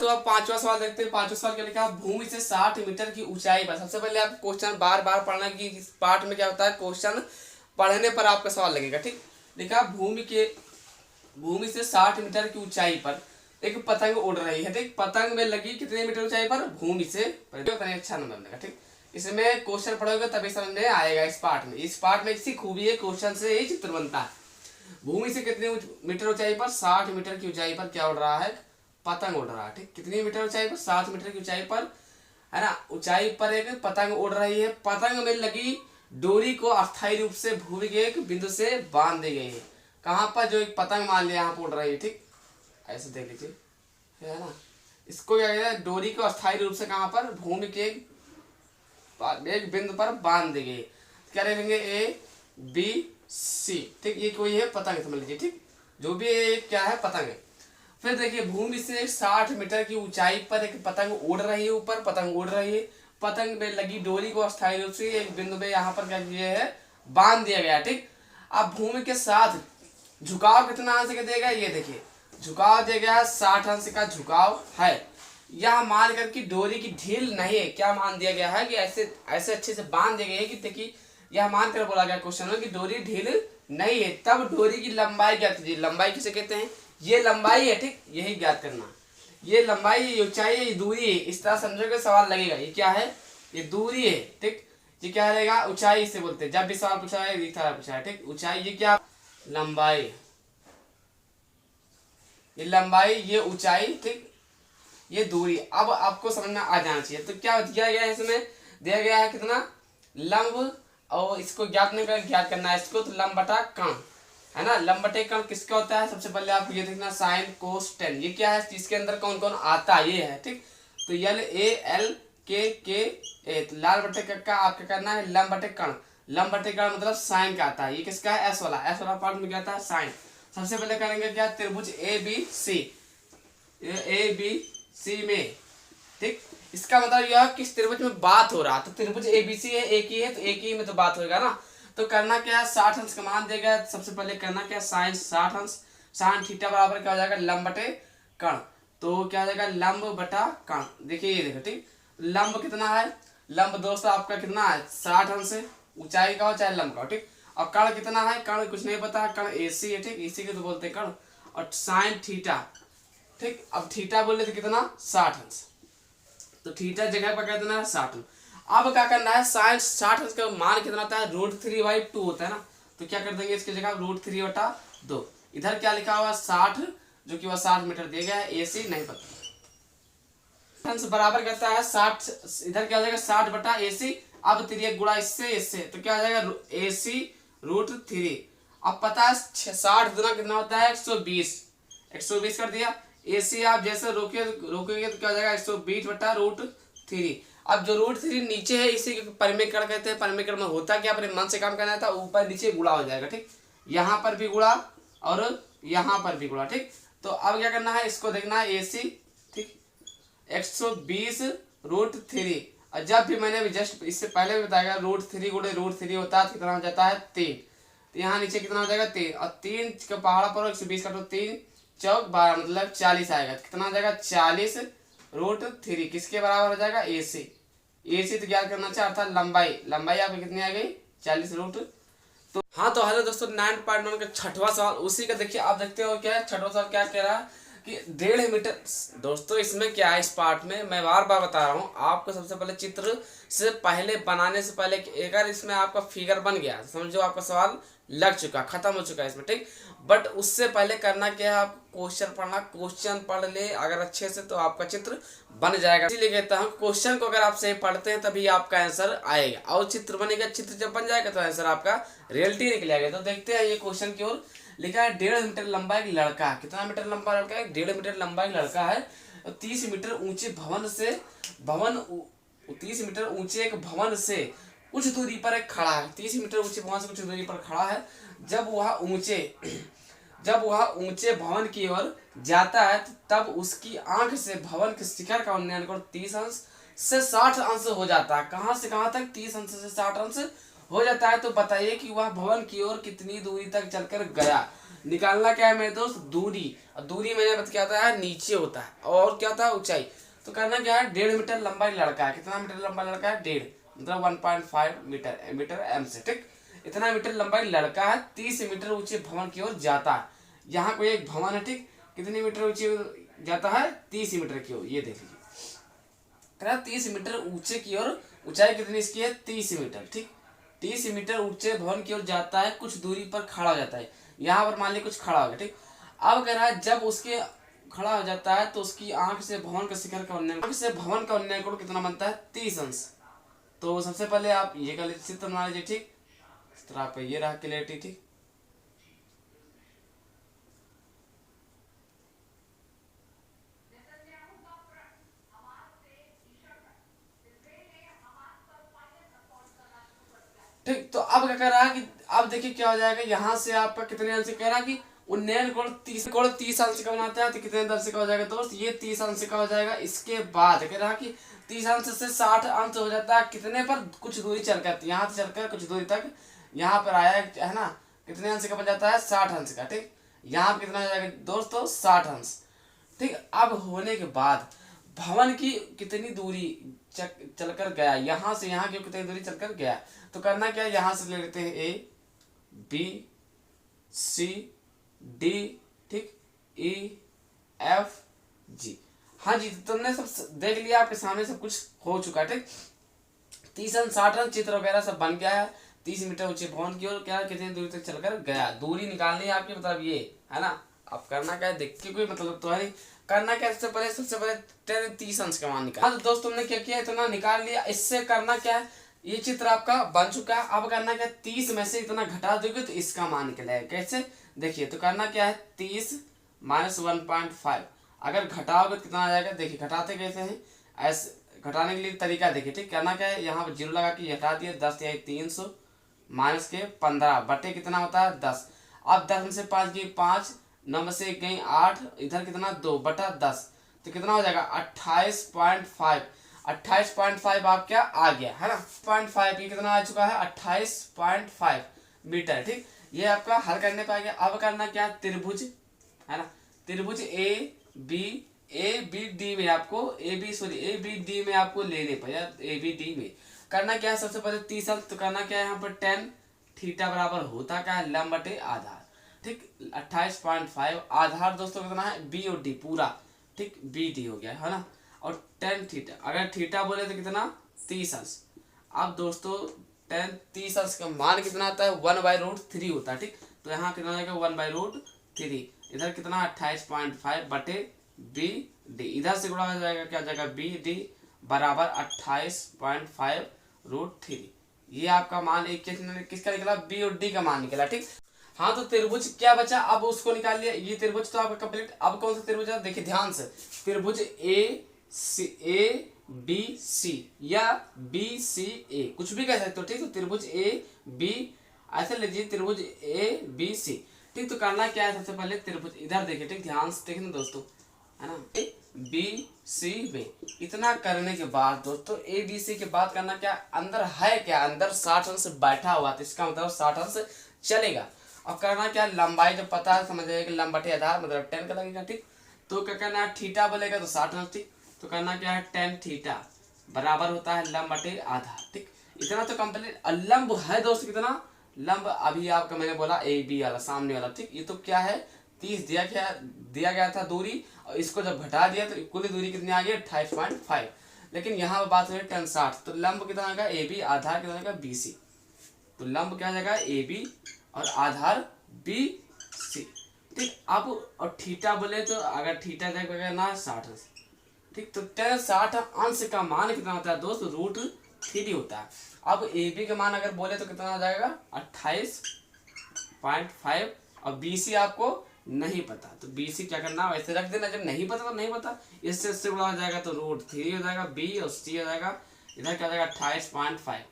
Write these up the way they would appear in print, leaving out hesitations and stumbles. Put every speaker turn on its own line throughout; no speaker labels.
तो अब पांचवा सवाल देखते हैं। पांचवा सवाल क्या लिखा है, भूमि से 60 मीटर की ऊंचाई पर। सबसे पहले आप क्वेश्चन बार बार पढ़ना कि इस पार्ट में क्या होता है, क्वेश्चन पढ़ने पर आपका सवाल लगेगा। ठीक, लिखा भूमि से 60 मीटर की ऊंचाई पर एक पतंग उड़ रही है। ठीक, पतंग में लगी कितने मीटर ऊंचाई पर, भूमि से। अच्छा नंबर मिलेगा। ठीक, इसमें क्वेश्चन पढ़ोगे तभी समझ में आएगा। इस पार्ट में इसी खूबी है, क्वेश्चन से ही चित्र बनता है। भूमि से कितने मीटर ऊंचाई पर, 60 मीटर की ऊंचाई पर क्या उड़ रहा है, पतंग उड़ रहा है। ठीक, कितनी मीटर ऊंचाई पर, 60 मीटर की ऊंचाई पर, है ना, ऊंचाई पर एक पतंग उड़ रही है। पतंग में लगी डोरी को अस्थायी रूप से भूमि के एक बिंदु से बांध दी गई है। कहां पर, जो एक पतंग मान लिया यहाँ पर उड़ रही है। ठीक, ऐसे देख लीजिए, है ना, इसको क्या कहते हैं, डोरी को अस्थायी रूप से कहां पर, भूमि के एक बिंदु पर बांध दी गई। क्या लिखेंगे, ए बी सी। ठीक, ये कोई है पतंग समझ लीजिए। ठीक, जो भी क्या है, पतंग है। फिर देखिए, भूमि से 60 मीटर की ऊंचाई पर एक पतंग उड़ रही है, ऊपर पतंग उड़ रही है। पतंग में लगी डोरी को अस्थायी रूप से एक बिंदु में यहाँ पर क्या किया है, बांध दिया गया। ठीक, अब भूमि के साथ झुकाव कितना अंश का देगा, ये देखिए, झुकाव देगा 60 अंश का झुकाव है। यह मान कर कि डोरी की ढील नहीं है, क्या मान दिया गया है कि ऐसे ऐसे अच्छे से बांध दिया गया है कि देखिए, यह मान कर बोला गया क्वेश्चन में कि डोरी ढील नहीं है। तब डोरी की लंबाई ज्ञात कीजिए। लंबाई किसे कहते हैं, ये लंबाई है। ठीक, यही ज्ञात करना, ये लंबाई, ये ऊंचाई, ये दूरी है। इस तरह समझोगे सवाल लगेगा। ये क्या है, ये दूरी है। ठीक, ये क्या रहेगा, ऊंचाई से बोलते हैं। जब भी सवाल पूछा है, पूछा है। ठीक, ऊंचाई, ये क्या, लंबाई, ये लंबाई, ये ऊंचाई। ठीक, ये दूरी। अब आपको समझ में आ जाना चाहिए। तो क्या दिया गया है, इसमें दिया गया है कितना, लंब, और इसको ज्ञात नहीं कर, ज्ञात करना है इसको, तो लंब बटा कण, है ना। लंब बटे कण किसका होता है, सबसे पहले आप ये देखना, साइन कोस टेन। ये क्या है, इसके अंदर कौन कौन आता है, ये है। ठीक, तो यल ए एल के ए, तो लाल बटे का आपका करना है लंब बटे कण। लंब बटे कण मतलब साइन का आता है। ये किसका है, एस वाला पार्ट में क्या आता है, साइन। सबसे पहले करेंगे क्या, त्रिभुज ए बी सी में। ठीक, इसका मतलब यह किस त्रिभुज में बात हो रहा है, तो त्रिभुज एबीसी है, एक ही है, तो एक ही में तो बात होगा ना। तो करना क्या है, 60 अंश का मान देगा। सबसे पहले करना क्या, साइन 60 अंश, साइन थीटा बराबर क्या हो जाएगा, लंब बटे कण। तो क्या हो जाएगा, लंब बटा कण। देखिए, ये देखो, ठीक, लंब कितना है, लंब दोस्तों आपका कितना है, 60 अंश है, ऊंचाई का हो चाहे लंब का हो। ठीक, और कण कितना है, कण कुछ नहीं पता है, कण एसी है। ठीक, इसी को तो बोलते हैं कण। और साइन थीटा, ठीक, अब थीटा बोले तो कितना, 60 अंश, तो थीटा जगह पर क्या देना है, 60। अब क्या करना है, साइन 60 अंश का मान कितना होता है, √3/2 होता है ना। तो क्या कर देंगे, इसकी जगह √3/2। इधर क्या लिखा हुआ, 60, जो कि वह 60 मीटर दिया गया है, एसी नहीं पता। अंश बराबर करता है 60, इधर क्या हो जाएगा, 60/AC। अब 3 गुणा इससे, तो क्या हो जाएगा, AC √3। अब पता है 60 गुना कितना होता है, 120 कर दिया। AC आप जैसे रोकेंगे तो क्या हो जाएगा, 120/√3। अब जो √3 नीचे है, इसी को परिमेय कहते हैं। परिमेय में होता क्या, अपने मन से काम करना था, ऊपर नीचे गुणा हो जाएगा। ठीक, यहाँ पर भी गुणा और यहाँ पर भी गुणा। ठीक, तो अब क्या करना है, इसको देखना है, AC, ठीक, 120√3। और जब भी मैंने अभी जस्ट इससे पहले भी बताया, √3 गुणे √3 होता है, कितना हो जाता है, 3। तो यहाँ नीचे कितना हो जाएगा, 3, और 3 का पहाड़ा पर 120 का, तो 3 चौक 12 मतलब 40 आएगा। कितना हो जाएगा, 40√3 किसके बराबर हो जाएगा, AC तो ज्ञात करना चाहिए, अर्थात लंबाई आपकी कितनी आ गई, 40√। तो हाँ, तो हेलो दोस्तों, 9.1 का छठवां सवाल उसी का देखिए। आप देखते हो क्या है, छठवां सवाल क्या कह रहा है कि 1.5 मीटर। दोस्तों, इसमें क्या है, इस पार्ट में मैं बार बार बता रहा हूँ आपको, सबसे पहले चित्र से पहले बनाने से पहले, अगर इसमें आपका फिगर बन गया तो समझो आपका सवाल लग चुका, खत्म हो चुका है इसमें। ठीक, बट उससे पहले करना क्या है, आप क्वेश्चन पढ़ना, क्वेश्चन पढ़ ले अगर अच्छे से, तो आपका चित्र बन जाएगा। इसलिए कहता हूँ, क्वेश्चन को अगर आप सही पढ़ते हैं तभी आपका आंसर आएगा, और चित्र बनेगा। चित्र जब बन जाएगा तो आंसर आपका रियलिटी निकलेगा। तो देखते हैं ये क्वेश्चन की ओर। लिखा है, 1.5 मीटर लंबा एक लड़का, कितना मीटर लंबा लड़का है, 1.5 मीटर लंबा एक लड़का है, 30 मीटर ऊंचे 30 मीटर ऊंचे एक भवन से कुछ दूरी पर एक खड़ा है। 30 मीटर ऊंचे भवन से कुछ दूरी पर खड़ा है। जब वह ऊंचे भवन की ओर जाता है, तब उसकी आंख से भवन के शिखर का उन्नयन कोण 30 अंश से 60 अंश हो जाता है। कहां से कहां तक, 30 अंश से 60 अंश हो जाता है। तो बताइए कि वह भवन की ओर कितनी दूरी तक चलकर गया। निकालना क्या है मेरे दोस्त, दूरी। और दूरी मैंने बता क्या होता है, नीचे होता है, और क्या होता है, ऊंचाई। तो करना क्या है, 1.5 मीटर लंबा लड़का है। कितना मीटर लंबा लड़का है, 1.5 मतलब 1.5 मीटर, मीटर एम से, ठीक। इतना मीटर लंबा लड़का है, 30 मीटर ऊंचे भवन की ओर जाता है। यहाँ कोई एक भवन है, ठीक, कितने मीटर ऊंचे जाता है, 30 मीटर की ओर। ये देख लीजिए, 30 मीटर ऊंचे की ओर, ऊंचाई कितनी इसकी है, 30 मीटर, ठीक। 30 मीटर ऊंचे भवन की ओर जाता है, कुछ दूरी पर खड़ा हो जाता है। यहाँ पर मान लीजिए कुछ खड़ा हो गया, ठीक। अब कह रहा है जब उसके खड़ा हो जाता है तो उसकी आंख से भवन का शिखर का उन्नयन, आंख से भवन का उन्नयन कोण कितना बनता है, 30 अंश। तो सबसे पहले आप ये कर लीजिए, चित्र बना लीजिए, ठीक। इस तरह आपका ये रहा क्लियरिटी, ठीक। ठीक, तो अब क्या कर रहा है कि अब देखिए क्या हो जाएगा, यहाँ से आपका कितने अंश कह रहा है कि उन्नयन कोण 30 अंश का बनाता है, तो कितने अंश का हो जाएगा दोस्त, ये 30 अंश का हो जाएगा। इसके बाद कह रहा है कि 30 अंश से 60 अंश हो जाता है, कितने पर, कुछ दूरी चलकर, यहाँ से चलकर कुछ दूरी तक यहाँ पर आया है ना, कितने अंश का बन जाता है, 60 अंश का, ठीक। यहाँ पर कितना हो जाएगा दोस्तों, 60 अंश, ठीक। अब होने के बाद भवन की कितनी दूरी चलकर गया, यहाँ से यहाँ की कितनी दूरी चलकर गया, तो करना क्या है, यहाँ से ले लेते हैं ए बी सी डी, ठीक, ई एफ जी। हाँ जी, तो तुमने सब देख लिया, आपके सामने सब कुछ हो चुका है, ठीक। 30 अंश 60 अंश चित्र वगैरह सब बन गया है। 30 मीटर ऊंचे भवन की ओर क्या कितनी दूरी तक चलकर गया, दूरी निकालनी है आपकी, मतलब ये है ना। अब करना क्या है, देख के कोई मतलब तो है नहीं, करना क्या, सबसे पहले 30 अंश का मान निकाल। हाँ तो दोस्तों तुमने क्या किया, इतना निकाल लिया। इससे करना क्या है, ये चित्र आपका बन चुका है। अब करना क्या, 30 में से इतना घटा दोगे तो इसका मान निकलेगा। कैसे, देखिए, तो करना क्या है, 30 माइनस 1.5, अगर घटाओगे तो कितना आ जाएगा, देखिए घटाते कैसे हैं, ऐसे घटाने के लिए तरीका देखिए, ठीक। करना क्या है, यहाँ पर जीरो लगा के हटा दिया, 10 या 300 माइनस के 15 बटे कितना होता है, 10। अब 10 में से 5 गई 5, 9 में से 1 गई 8, इधर कितना 2 बटा 10, तो कितना हो जाएगा 28.5। 28.5 आप क्या आ गया है ना, 0.5 ये कितना आ चुका है, 28.5 मीटर, ठीक। ये आपका हल करने पे आ गया। अब करना क्या, त्रिभुज है ना, त्रिभुज ए बी डी में आपको ए बी डी में आपको लेने पड़ेगा, ए बी डी में करना क्या है, सबसे पहले 30 अंश, तो करना क्या है, यहाँ पर tan थीटा बराबर होता क्या है, लंब बटे आधार, ठीक। 28.5 आधार दोस्तों कितना है, बी और डी पूरा, ठीक, बी डी हो गया है ना। और tan थीटा, अगर थीटा बोले तो कितना, 30 अंश। अब दोस्तों tan 30 अंश का मान कितना आता है, 1/√3 होता है, ठीक। तो यहाँ कितना हो जाएगा, 1/√3, इधर कितना 28.5 बटे बी डी, इधर से गुणा हो जाएगा, क्या हो जाएगा, बी डी बराबर 28.5√3। ये आपका मान एक किसका निकला, बी और डी का मान निकला, ठीक। हाँ तो त्रिभुज क्या बचा, अब उसको निकाल लिया। ये त्रिभुज तो आपका कंप्लीट। अब कौन सा त्रिभुज है, देखिए ध्यान से, त्रिभुज ए बी सी या बी सी ए, कुछ भी कह सकते हो, ठीक। तो त्रिभुज ए बी ऐसे लीजिए, त्रिभुज ए बी सी, ठीक। तो करना क्या है, सबसे पहले त्रिभुज इधर देखिए, ठीक, ध्यान से देखिए ना दोस्तों, है ना, ए बी सी में इतना करने के बाद दोस्तों ए बी सी के बाद करना क्या, अंदर है क्या, अंदर 60 अंश बैठा हुआ, तो इसका मतलब 60 अंश चलेगा। अब करना क्या, लंबाई जब पता है समझ जाएगा, लंब बटे आधार मतलब 10 का लगेगा, ठीक। तो क्या करना है, थीटा बोलेगा तो 60 अंश, ठीक। तो करना क्या है, tan थीटा बराबर होता है लंब बटे आधार, ठीक। इतना तो कंप्लीट। लंब है दोस्त कितना, लंब अभी आपका मैंने बोला ए बी वाला सामने वाला, ठीक। ये तो क्या है, 30 दिया गया था दूरी, और इसको जब घटा दिया तो कुल दूरी कितनी आ गई, 28.5। लेकिन यहाँ पर बात हो रही है tan 60, तो लंब कितना आएगा, ए बी, आधार कितना आएगा, बी सी। तो लंब क्या जाएगा, ए बी और आधार बी सी, ठीक। अब और थीटा बोले तो अगर थीटा जाएगा ना 60 अंश, ठीक। तो tan 60 अंश का मान कितना होता है दोस्त, √3 होता है। अब ए बी का मान अगर बोले तो कितना हो जाएगा, 28.5, और बी सी आपको नहीं पता, तो बी सी क्या करना, वैसे रख देना, जब नहीं पता तो नहीं पता, इससे गुणा हो जाएगा तो √3 हो जाएगा, बी और सी हो जाएगा, इधर क्या हो जाएगा 28.5,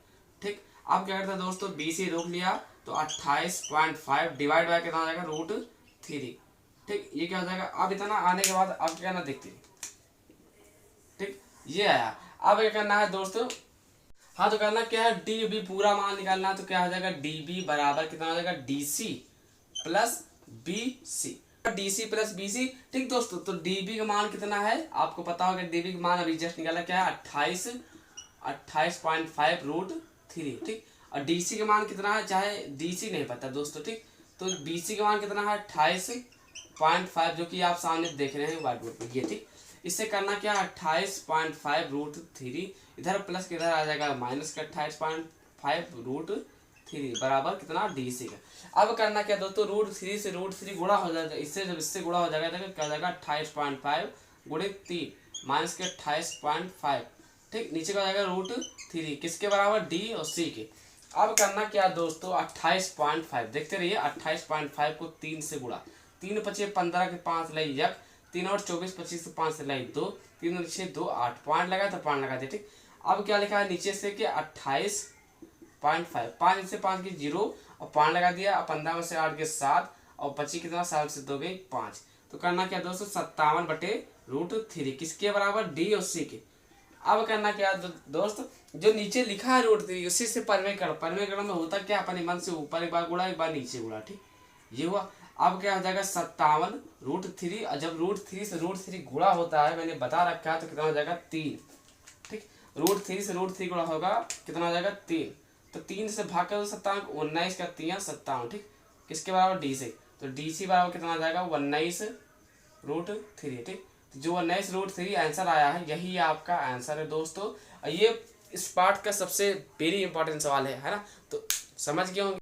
ठीक। अब क्या करता है दोस्तों, बी सी रोक लिया तो 28.5 डिवाइड बाय कितना हो जाएगा, √3, ठीक। ये क्या हो जाएगा, अब इतना आने के बाद अब क्या ना देखते हैं, ठीक। ये आया। अब क्या करना है दोस्तों, हाँ तो करना क्या है, डी बी पूरा मान निकालना है, तो क्या हो जाएगा, डी बी बराबर कितना हो जाएगा, D C plus B C, D C plus B C. ठीक दोस्तों, तो डी बी का मान कितना है आपको पता होगा, डी बी का मान अभी जस्ट निकाला क्या है 28.5 √3। ठीक, और डी सी का मान कितना है, चाहे डी सी नहीं पता दोस्तों। ठीक, तो बी सी का मान कितना है 28.5, जो कि आप सामने देख रहे हैं व्हाइट बोर्ड पे ये। ठीक, इससे करना क्या 28.5 √3, इधर प्लस किधर आ जाएगा माइनस का 28.5 √3 बराबर कितना डी सी का। अब करना क्या दोस्तों, √3 से √3 गुणा हो जाएगा, इससे जब इससे गुणा हो जाएगा तो क्या हो जाएगा 28.5 गुणित 3 माइनस के 28.5। ठीक, नीचे का हो जाएगा √3 किसके बराबर, डी और सी के। अब करना क्या दोस्तों 28.5, देखते रहिए 28.5 को 3 से गुणा, 3 पचे 15 के 5 लाई 1, 3 और 24 25 से 5 से लाई 2, 3 और 6 2 8 पॉइंट लगा तो पॉइंट लगा दे। ठीक, अब क्या लिखा है नीचे से कि 28.5, 5 से 5 की 0 और पॉइंट लगा दिया, 15 में से 8 के 7 और 25 कितना 7 से 2 गई 5। तो करना क्या दोस्तों 57/√3 किसके बराबर, डी और सी के। अब करना क्या दोस्त, जो नीचे लिखा है √3 उसी से परिमेयकरण में होता क्या, अपने मन से ऊपर एक बार गुणा एक बार नीचे गुणा। ठीक, ये हुआ। अब क्या हो जाएगा 57√3, और जब √3 से √3 गुणा होता है मैंने बता रखा है तो कितना हो जाएगा 3। ठीक, √3 से √3 गुणा होगा कितना हो जाएगा 3, तो 3 से भाग कर 57, 19 का 3 57। ठीक, किसके बराबर, डी से, तो डी सी बराबर कितना आ जाएगा 19√3। ठीक, तो जो 19√3 आंसर आया है यही आपका आंसर है दोस्तों। ये इस पार्ट का सबसे वेरी इंपॉर्टेंट सवाल है ना, तो समझ गए होंगे।